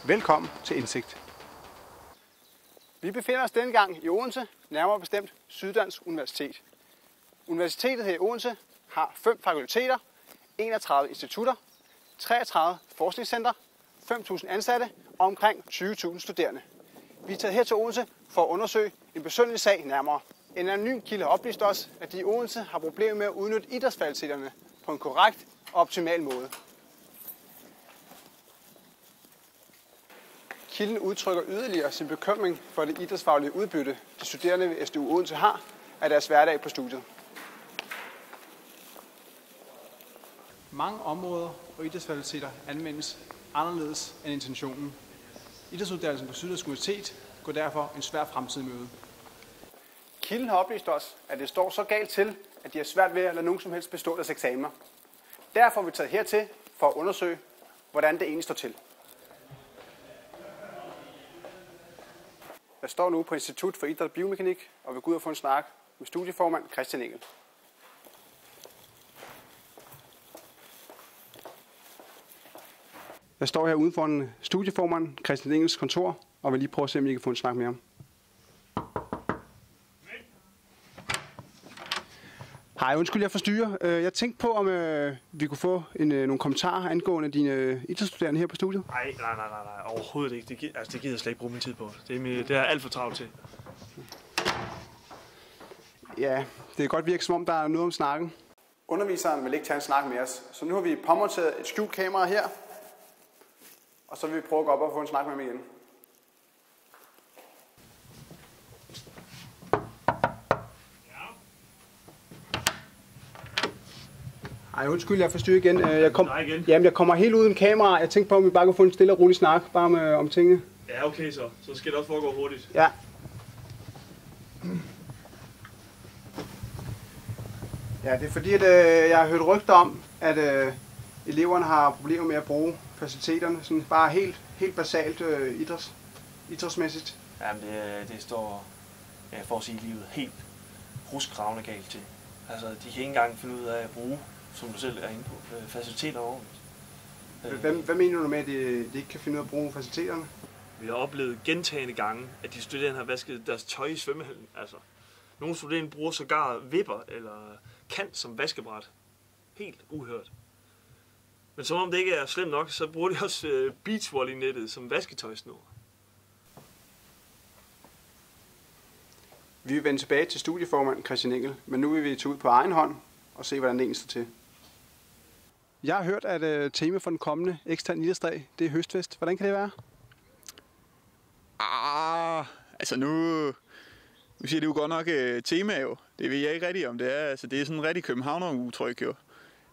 Velkommen til Indsigt. Vi befinder os denne gang i Odense, nærmere bestemt Syddansk Universitet. Universitetet her i Odense har 5 fakulteter, 31 institutter, 33 forskningscenter, 5.000 ansatte og omkring 20.000 studerende. Vi er taget her til Odense for at undersøge en besynderlig sag nærmere. En anonym kilde har oplyst os, at de i Odense har problemer med at udnytte idrætsfaciliteterne på en korrekt og optimal måde. Kilden udtrykker yderligere sin bekymring for det idrætsfaglige udbytte, de studerende ved SDU Odense har af deres hverdag på studiet. Mange områder og idrætsfaciliteter anvendes anderledes end intentionen. Idrætsuddannelsen på Syddansk Universitet går derfor en svær fremtid i møde. Kilden har oplyst os, at det står så galt til, at de har svært ved at lade nogen som helst bestå deres eksamener. Derfor er vi taget hertil for at undersøge, hvordan det egentlig står til. Jeg står nu på Institut for Idræt og Biomekanik og vil gå ud og få en snak med studieformand Christian Engel. Jeg står her uden for en studieformand Christian Engels kontor og vil lige prøve at se, om I kan få en snak med ham. Hej, undskyld, jeg forstyrrer. Jeg tænkte på, om vi kunne få nogle kommentarer angående dine idrætsstuderende her på studiet. Nej, overhovedet ikke. Det gider jeg slet ikke bruge min tid på. Det er alt for travlt til. Ja, det kan godt virke, som om der er noget om snakken. Underviseren vil ikke tage en snak med os, så nu har vi påmonteret et skjult kamera her, og så vil vi prøve at gå op og få en snak med ham igen. Ej, undskyld, jeg forstyrrer igen. Jeg kommer helt uden kamera. Jeg tænkte på, om vi bare kunne få en stille og rolig snak bare om tingene. Ja, okay så. Så skal det også foregå hurtigt. Ja. Ja, det er fordi, at jeg har hørt rygter om, at eleverne har problemer med at bruge faciliteterne. Sådan bare helt basalt idrætsmæssigt. Jamen, det står, for at sige livet, helt ruskravende galt til. Altså, de kan ikke engang finde ud af at bruge, som du selv er inde på, faciliteter ordentligt. Hvad mener du med, at de ikke kan finde ud af at bruge faciliteterne? Vi har oplevet gentagne gange, at de studerende har vasket deres tøj i svømmehallen. Altså, nogle studerende bruger sågar vipper eller kant som vaskebræt. Helt uhørt. Men som om det ikke er slemt nok, så bruger de også beachvolley-nettet som vasketøjsnor. Vi vil vende tilbage til studieformand Christian Engel, men nu vil vi tage ud på egen hånd og se, hvordan det egentlig står til. Jeg har hørt, at tema for den kommende ekstern idrætsdag, det er høstfest. Hvordan kan det være? Altså nu siger det jo godt nok tema jo. Det ved jeg ikke rigtigt om det er. Altså det er sådan en rigtig københavner-udtryk jo.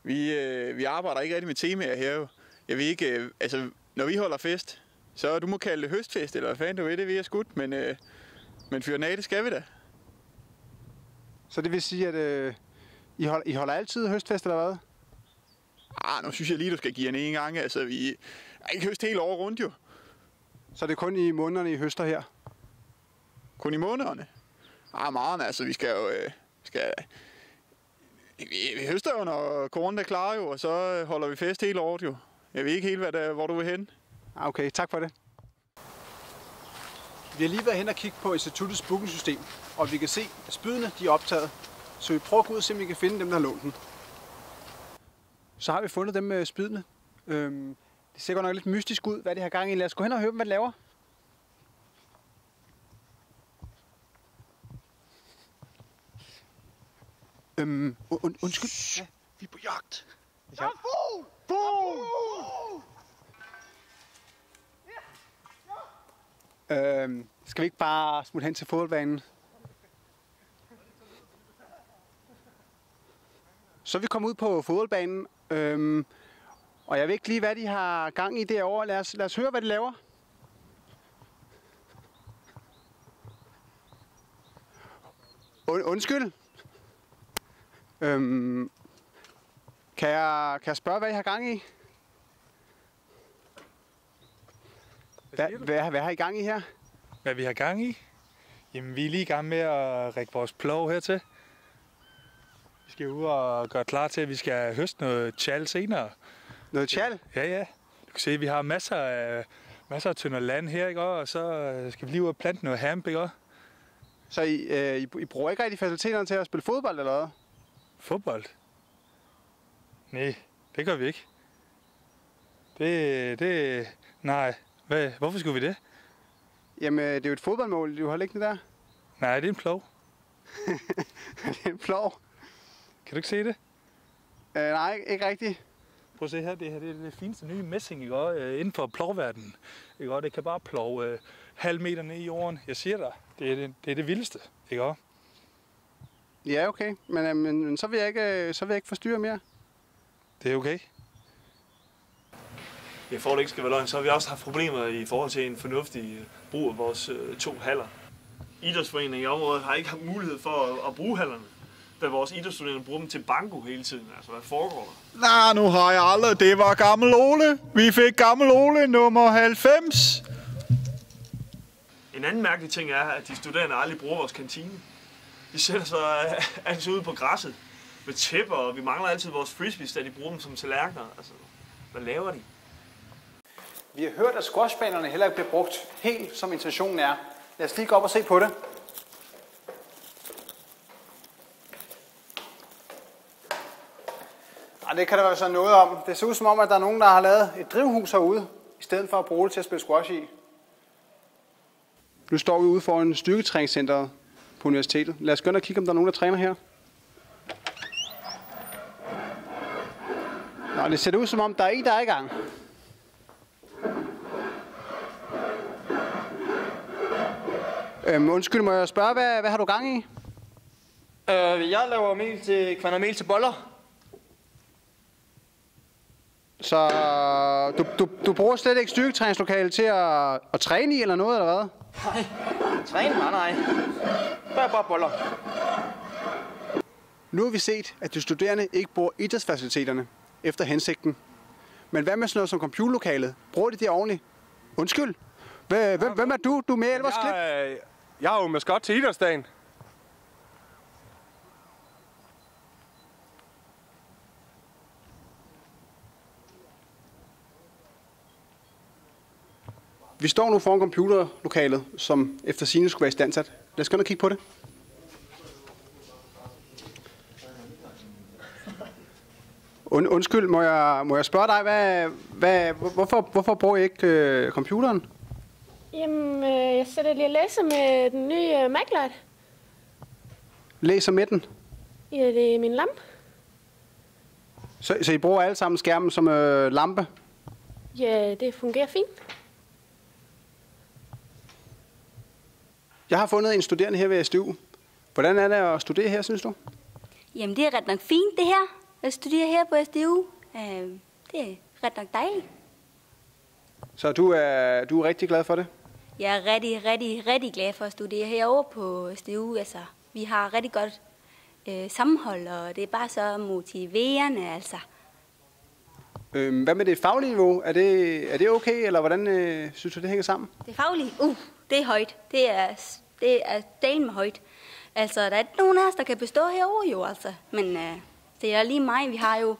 Vi arbejder ikke rigtig med temaer her jo. Jeg ved ikke, altså når vi holder fest, så du må kalde det høstfest, eller hvad fanden du ved, det ved jeg skudt, men fyren af, det skal vi da. Så det vil sige, at I holder altid høstfest, eller hvad? Nu synes jeg lige, du skal give en gang. Altså, vi er ikke høst hele året rundt, jo. Så det er kun i månederne, I høster her? Kun i månederne? Meget, altså, vi skal jo... Vi høster jo, når corona er klar, jo, og så holder vi fest hele året, jo. Jeg ved ikke helt, hvor du vil hen. Okay, tak for det. Vi har lige været hen og kigge på instituttets bookingsystem, og vi kan se, at spydene de er optaget. Så vi prøver at gå ud og se, om vi kan finde dem, der har lånt den. Så har vi fundet dem med spydene. Det ser godt nok lidt mystisk ud, hvad de har gang i. Lad os gå hen og høre dem, hvad de laver. Undskyld. Ja, vi er på jagt. Ja. Skal vi ikke bare smutte hen til fodboldbanen? Så er vi kommet ud på fodboldbanen, og jeg ved ikke lige, hvad de har gang i derovre. Lad os høre, hvad de laver. Undskyld. Kan jeg spørge, hvad I har gang i? Hvad har I gang i her? Hvad vi har gang i? Jamen, vi er lige i gang med at række vores plov hertil. Vi skal ud og gøre klar til, at vi skal høste noget tjal senere. Noget tjal? Ja. Du kan se, at vi har masser af masser af tønder land her, ikke? Og så skal vi lige ud og plante noget hamp, ikke? Så I bruger ikke rigtig faciliteterne til at spille fodbold eller hvad? Fodbold? Nej, det gør vi ikke. Nej. Hvorfor skulle vi det? Jamen, det er jo et fodboldmål, du har liggende der. Nej, det er en plov. Det er en plov. Kan du ikke se det? Nej, ikke rigtigt. Prøv at se her, det her det er det fineste nye messing, ikke? Inden for plovverdenen. Ikke? Det kan bare plove halv meter ned i jorden. Jeg siger dig, det er det vildeste. Ikke? Ja, okay. Men så vil jeg ikke forstyrre mere. Det er okay. Ja, for at det ikke skal være løgn, så har vi også haft problemer i forhold til en fornuftig brug af vores 2 haller. Idrætsforeningen i området har ikke haft mulighed for at bruge hallerne, da vores idrætsstuderende bruger dem til banko hele tiden. Altså, hvad foregår der? Nej, nu har jeg aldrig. Det var Gammel Ole. Vi fik Gammel Ole nummer 90. En anden mærkelig ting er, at de studerende aldrig bruger vores kantine. De sætter sig altid ude på græsset med tæpper, og vi mangler altid vores frisbees, da de bruger dem som tallerkener. Altså, hvad laver de? Vi har hørt, at squashbanerne heller ikke bliver brugt helt, som intentionen er. Lad os lige gå op og se på det. Det kan der være så noget om. Det ser ud som om, at der er nogen, der har lavet et drivhus herude, i stedet for at bruge det til at spille squash i. Nu står vi ude foran styrketræningscenteret på universitetet. Lad os gå ind og kigge, om der er nogen, der træner her. Nå, det ser ud som om, der er en, der er i gang. Undskyld, må jeg spørge, hvad har du gang i? Jeg laver kværner til boller. Så du bruger slet ikke styrketræningslokale til at træne i eller noget, eller hvad? Nej, træne? Nej. Bare boller. Nu har vi set, at de studerende ikke bruger idrætsfaciliteterne efter hensigten. Men hvad med sådan noget som computerlokalet? Bruger de det ordentligt? Undskyld. Hvem er du? Du er med i Elvers Klip. Jeg er jo maskot til idrætsdagen. Vi står nu foran computerlokalet, som efter sigende skulle være istandsat. Lad os gå ind og kigge på det. Undskyld, må jeg spørge dig, hvorfor bruger I ikke computeren? Jamen, jeg sætter lige og læser med den nye MacLight. Læser med den? Ja, det er min lampe. Så I bruger alle sammen skærmen som lampe? Ja, det fungerer fint. Jeg har fundet en studerende her ved SDU. Hvordan er det at studere her, synes du? Jamen, det er ret nok fint, det her. At studere her på SDU. Det er ret nok dejligt. Så du er rigtig glad for det? Jeg er rigtig glad for at studere herovre på SDU. Altså, vi har rigtig godt sammenhold, og det er bare så motiverende, altså. Hvad med det faglige niveau? Er det okay, eller hvordan synes du, det hænger sammen? Det faglige? Det er højt. Det er dalen med højt. Altså, der er ikke nogen af os, der kan bestå herovre jo, altså. Men det er lige mig. Vi har jo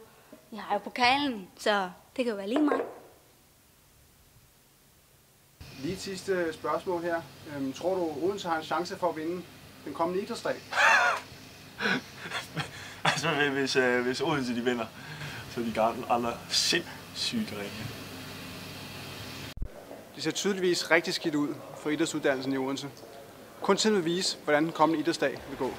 pokalen, så det kan jo være lige mig. Lige et sidste spørgsmål her. Tror du, Odense har en chance for at vinde den kommende idrætsdag? Altså, hvis Odense de vinder, så er de andre sindssygt ringe. Det ser tydeligvis rigtig skidt ud for idrætsuddannelsen i Odense. Kun tiden vil vise, hvordan den kommende idrætsdag vil gå.